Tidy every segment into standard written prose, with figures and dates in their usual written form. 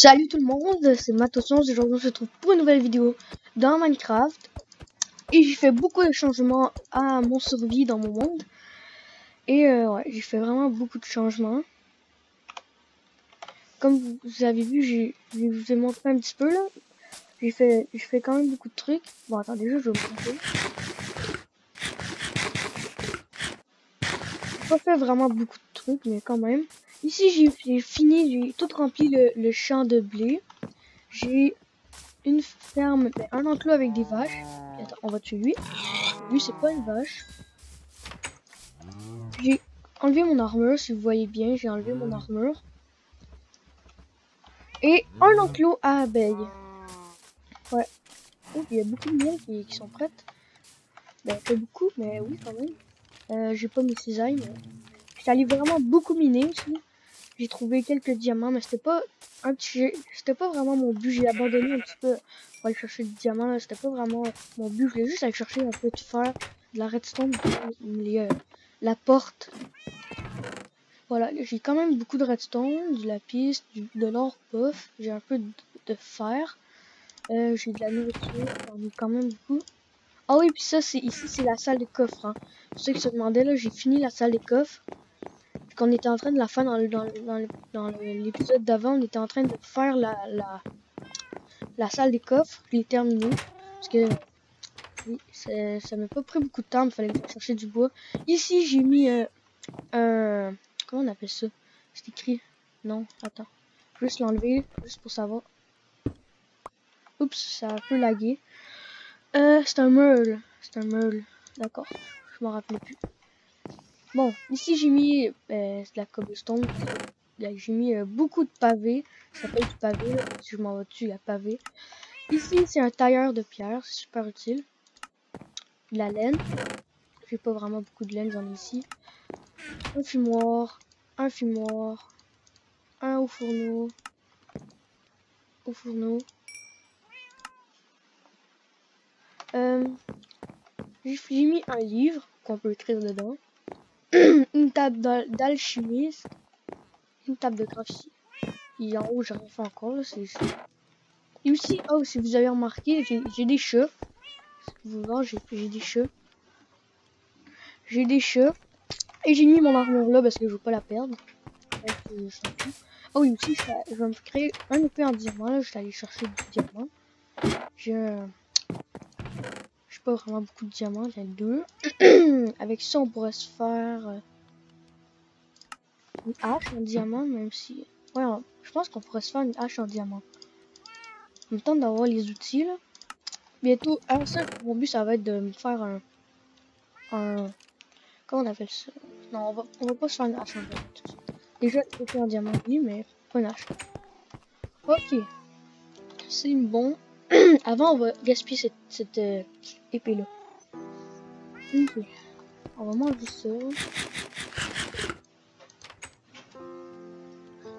Salut tout le monde, c'est Matoscience et aujourd'hui on se retrouve pour une nouvelle vidéo dans Minecraft. Et j'ai fait beaucoup de changements à mon survie dans mon monde. Et ouais, j'ai fait vraiment beaucoup de changements. Comme vous avez vu, je vous ai montré un petit peu là. J'ai fait quand même beaucoup de trucs. Bon attendez, je vais vous montrer. J'ai pas fait vraiment beaucoup de trucs, mais quand même. Ici j'ai fini, j'ai tout rempli le champ de blé. J'ai une ferme, un enclos avec des vaches. Et attends, on va tuer lui. Lui, c'est pas une vache. J'ai enlevé mon armure, si vous voyez bien, j'ai enlevé mon armure. Et un enclos à abeilles. Ouais. Oh, il y a beaucoup de miel qui sont prêtes. Ben, pas beaucoup, mais oui, quand même. J'ai pas mes cisailles, mais j'étais allé vraiment beaucoup miner aussi. J'ai trouvé quelques diamants, mais c'était pas vraiment mon but. J'ai abandonné un petit peu pour aller chercher des diamants. Là, c'était pas vraiment mon but. Je voulais juste aller chercher un peu de fer, de la redstone, la porte. Voilà, j'ai quand même beaucoup de redstone, du lapis, de l'or puff. J'ai un peu de fer. J'ai de la nourriture, j'en ai quand même beaucoup. Ah oui, puis ça, ici, c'est la salle des coffres. Hein. Pour ceux qui se demandaient, là, j'ai fini la salle des coffres. Qu'on était en train de la faire dans l'épisode d'avant, on était en train de faire la salle des coffres. Je l'ai terminé. Parce que oui, ça m'a pas pris beaucoup de temps, il fallait que je chercher du bois. Ici, j'ai mis un... Comment on appelle ça? C'est écrit. Non, attends. Je vais juste l'enlever, juste pour savoir. Oups, ça a un peu lagué. C'est un meule. C'est un meule. D'accord. Je m'en rappelais plus. Bon, ici j'ai mis de la cobblestone. J'ai mis beaucoup de pavés. Ça s'appelle du pavé. Là. Si je m'en vais dessus, il y a pavé. Ici, c'est un tailleur de pierre. C'est super utile. De la laine. J'ai pas vraiment beaucoup de laine, j'en ai ici. Un fumoir. Un fumoir. Un au fourneau. Au fourneau. J'ai mis un livre qu'on peut écrire dedans. Une table d'alchimiste. Une table de graphie. Et en haut, j'ai rien fait encore. Là, et aussi, oh, si vous avez remarqué, j'ai des chats. Vous voyez, j'ai des chats. J'ai des chats. Et j'ai mis mon armure là parce que je veux pas la perdre. Oh oui, aussi, je vais me créer un épée en diamant. Là, je vais aller chercher du diamant. J'ai pas vraiment beaucoup de diamants, j'ai deux. Avec ça, on pourrait se faire une hache en diamant, même si... Ouais, je pense qu'on pourrait se faire une hache en diamant. En même temps d'avoir les outils, là. Bientôt, alors ça, mon but, ça va être de me faire un... Comment on appelle ça? Non, on va pas se faire une hache en diamant tout de suite. Déjà, épée en diamant, oui, mais pas une hache. Ok. C'est bon. Avant, on va gaspiller cette épée-là. Ok. On va manger ça.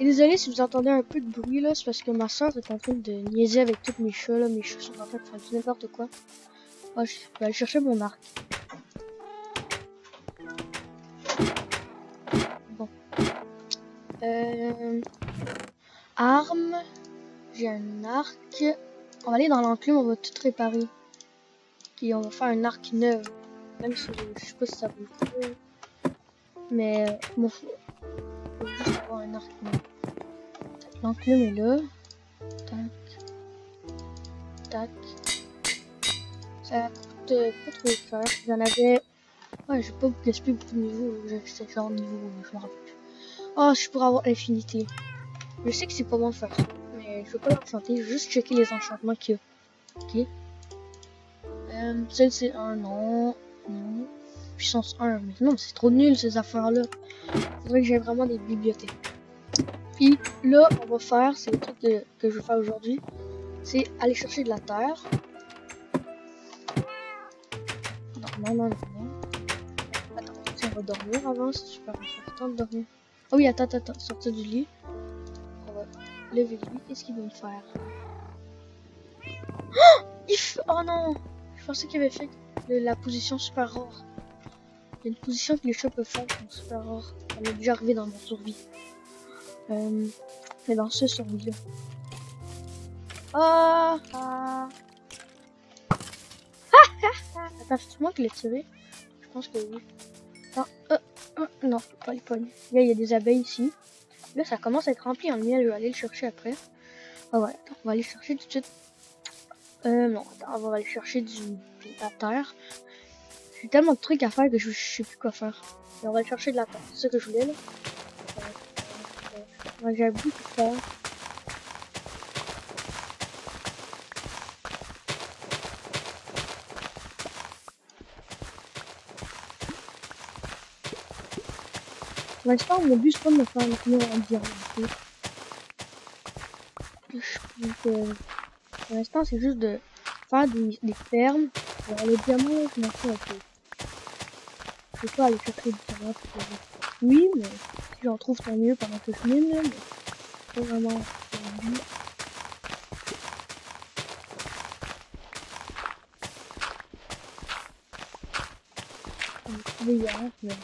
Et désolé si vous entendez un peu de bruit là, c'est parce que ma soeur est en train de niaiser avec tous mes chats là. Mes chats sont en train de faire n'importe quoi. Oh, je vais aller chercher mon arc. Bon. Arme. J'ai un arc. On va aller dans l'enclume, on va tout réparer. Puis on va faire un arc neuf. Même si je sais pas si ça vaut le coup. Mais bon, faut juste avoir un arc neuf. L'enclume est là. Tac. Tac. Ça coûte pas trop cher. J'en avais... Ouais, j'ai pas gaspillé beaucoup de niveaux. C'est genre niveau, je me rappelle plus. Oh, je pourrais avoir infinité. Je sais que c'est pas bon de faire ça. Mais je veux pas l'enchanter. Je veux juste checker les enchantements qu'il y a. Ok. Celle c'est un non. Non. Puissance 1. Mais non, c'est trop nul ces affaires-là. Faudrait que j'ai vraiment des bibliothèques. Puis là, on va faire, c'est le truc que je vais faire aujourd'hui. C'est aller chercher de la terre. Non. Attends, on va dormir avant, c'est super important de dormir. Oh oui, attends, sortir du lit. On va lever lui. Qu'est-ce qu'il veut me faire? Oh non! Je pensais qu'il avait fait la position super rare. Il y a une position que les chats peuvent faire qui sont super rares. Ça m'est déjà arrivé dans mon survie. Mais dans ce survie-là. Ah, ah. Attends, c'est moi qui l'ai tiré? Je pense que oui. Non, non, pas les pognes. Là, il y a des abeilles ici. Là, ça commence à être rempli en miel. Je vais aller le chercher après. Ah ouais, attends, on va aller chercher tout de suite. Non, attends, on va aller chercher de la terre. J'ai tellement de trucs à faire que je sais plus quoi faire. Et on va aller chercher de la terre. C'est ça que je voulais là. J'ai beaucoup de terre. Pour l'instant, mon but c'est pas de me faire un mur en diamant. Pour l'instant, c'est juste de faire des fermes. Alors, les diamants, je m'en fous un peu. Je peux pas aller chercher des diamants. Oui, mais si j'en trouve tant mieux pendant que je mine, là, mais c'est pas vraiment le but. On va trouver hier, mais...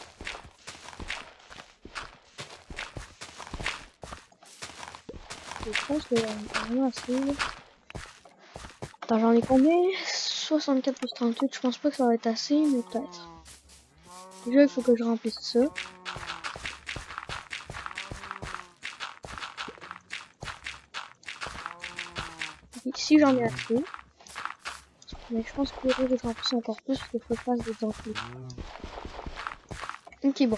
Je pense que j'en ai vraiment assez. Attends, j'en ai combien? 64 plus 38, je pense pas que ça va être assez, mais peut-être. Déjà, il faut que je remplisse ça. Ici, j'en ai assez. Mais je pense qu'il faudrait que je remplisse encore plus parce qu'il faut que je fasse des enclos. Ok, bon.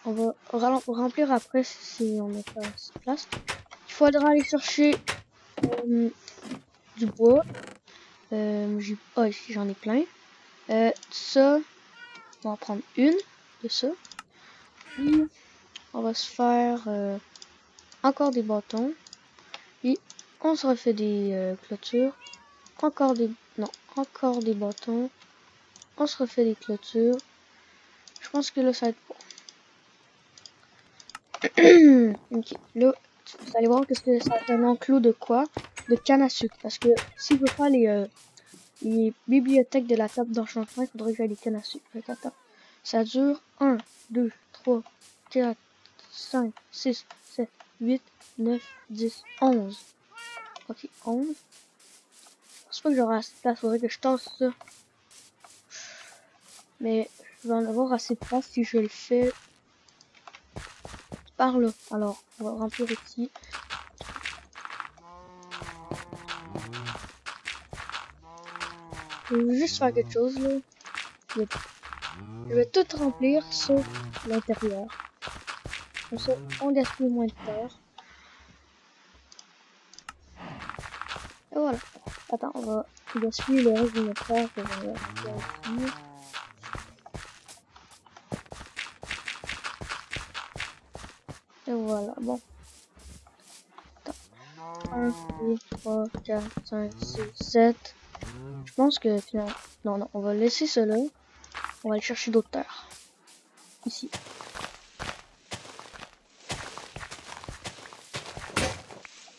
On va remplir après si on n'a pas assez de place. Il faudra aller chercher du bois. Ici, j'en ai plein. Ça, on va en prendre une de ça. Puis, on va se faire encore des bâtons. Puis, on se refait des clôtures. Encore des bâtons. On se refait des clôtures. Je pense que là, ça va être bon. Ok, là, vous allez voir que ça va être un enclos de quoi? De canne à sucre. Parce que si je veux pas les bibliothèques de la table d'enchantement, il faudrait que j'aille les cannes à sucre. Attends. Ça dure 1, 2, 3, 4, 5, 6, 7, 8, 9, 10, 11. Ok, 11. Je pense pas que j'aurai assez de place, faudrait que je tasse ça. Mais je vais en avoir assez de place si je le fais par là. Alors, on va remplir ici. Je vais juste faire quelque chose là. Je vais tout remplir sauf l'intérieur. Comme ça, on gaspille moins de terre. Et voilà. Attends, on va gaspiller le reste de notre terre pour ici. Et voilà, bon. Attends. 1, 2, 3, 4, 5, 6, 7. Je pense que finalement... Non, on va laisser cela. On va aller chercher d'autres terres. Ici.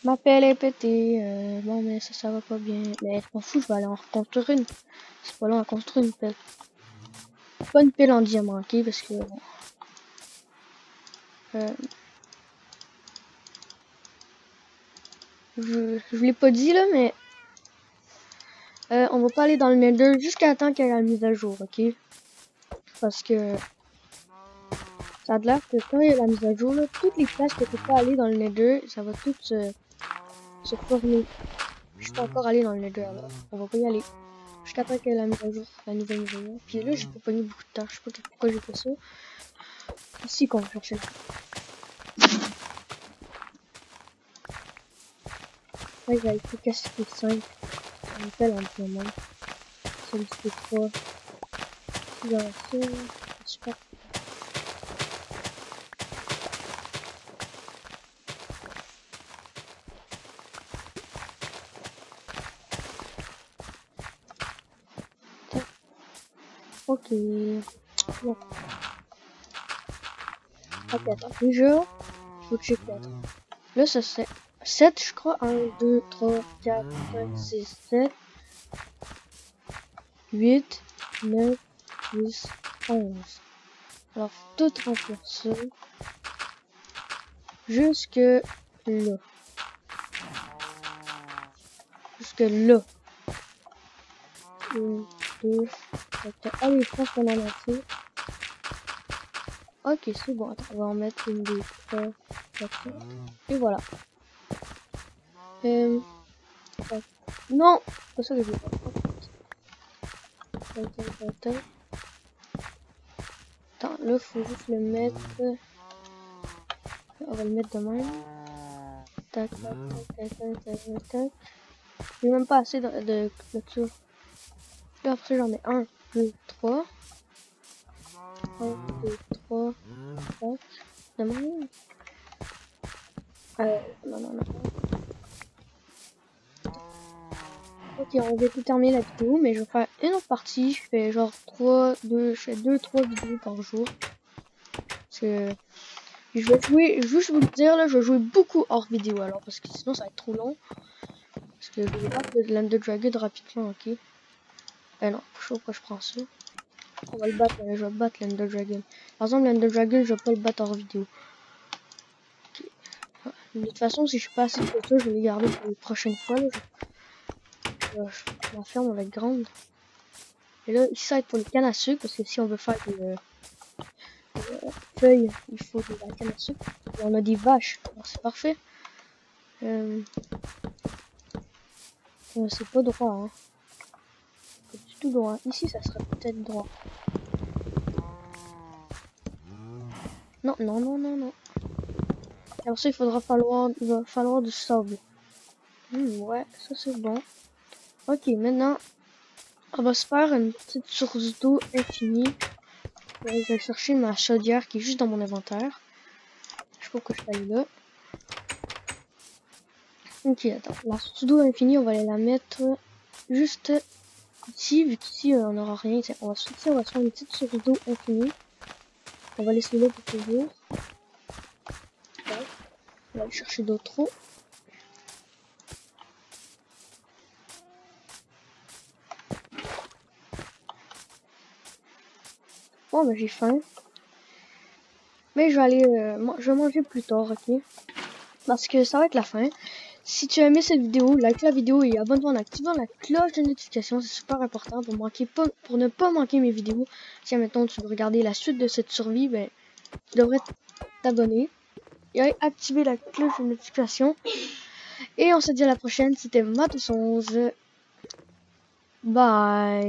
Ma pelle est pétée. Bon, mais ça va pas bien. Mais je m'en fous, je vais aller en reconstruire une. C'est pas long à construire une pelle. Pas une pelle en diamant, ok? Parce que... je l'ai pas dit là, mais... on va pas aller dans le Nether jusqu'à temps qu'il y ait la mise à jour, ok? Parce que... ça a l'air que quand il y a la mise à jour, là, toutes les places que tu peux pas aller dans le Nether, ça va tout se former. Je suis pas encore allé dans le Nether, alors on va pas y aller. Jusqu'à temps qu'il y ait la mise à jour, la nouvelle mise à jour. Puis là, j'ai pas pogné beaucoup de temps, je sais pas pourquoi j'ai fait ça. Ici qu'on va chercher. Ouais, j'avais fait casser les 5. On appelle en diamant. Sollicité 3. Si j'en ai ça, super. Ok. Bon. Ok, attends. Déjà, faut checker. Attends. Là, ça c'est 7, je crois. 1, 2, 3, 4, 5, 6, 7, 8, 9, 10, 11. Alors, tout remplir ça. Jusque là. jusque là. 1, 2, 3. Allez, je pense qu'on en a assez. Ok, c'est bon. Attends, on va en mettre 1, 2, 3, 4. Et voilà. Non, c'est pas ça que je veux faire. Attends, là, faut juste le mettre. On va le mettre de même. Tac, tac, tac, tac, tac, tac, tac. J'ai même pas assez de clôture. Là, après, j'en ai 1, 2, 3. 1, 2, 3, 4. De même. Non, non, non. Ok, on va tout terminer la vidéo, mais je vais faire une autre partie. Je fais genre 2, 3 vidéos par jour. Parce que je vais jouer, juste vous le dire là, je vais jouer beaucoup hors vidéo alors, parce que sinon ça va être trop long. Parce que je vais battre l'Ender Dragon rapidement, ok. Non, je sais pas pourquoi je prends ça. On va le battre, je vais battre l'Ender Dragon. Par exemple, l'Ender Dragon, je vais pas le battre hors vidéo. Okay. De toute façon, si je suis pas assez de ça, je vais les garder pour les prochaines fois. Là. Ma ferme va être grande. Et là, ici, ça va être pour les cannes à sucre, parce que si on veut faire des feuilles, il faut de la canne à sucre. Et on a des vaches, c'est parfait. C'est pas droit, hein. C'est du tout droit. Ici, ça serait peut-être droit. Non, non, non, non, non. Alors ça, il va falloir du sable. Ouais, ça c'est bon. Ok, maintenant, on va se faire une petite source d'eau infinie. Je vais chercher ma chaudière qui est juste dans mon inventaire. Je sais pas pourquoi je suis allé là. Ok, attends. La source d'eau infinie, on va aller la mettre juste ici, vu qu'ici on n'aura rien. On va se faire une petite source d'eau infinie. On va laisser là pour toujours. Ouais. On va aller chercher d'autres eaux. Bon, bah j'ai faim. Mais je vais aller, je vais manger plus tard, ok? Parce que ça va être la fin. Si tu as aimé cette vidéo, like la vidéo et abonne-toi en activant la cloche de notification. C'est super important pour ne pas manquer mes vidéos. Si maintenant tu veux regarder la suite de cette survie, ben, tu devrais t'abonner et activer la cloche de notification. Et on se dit à la prochaine. C'était Matos11. Bye.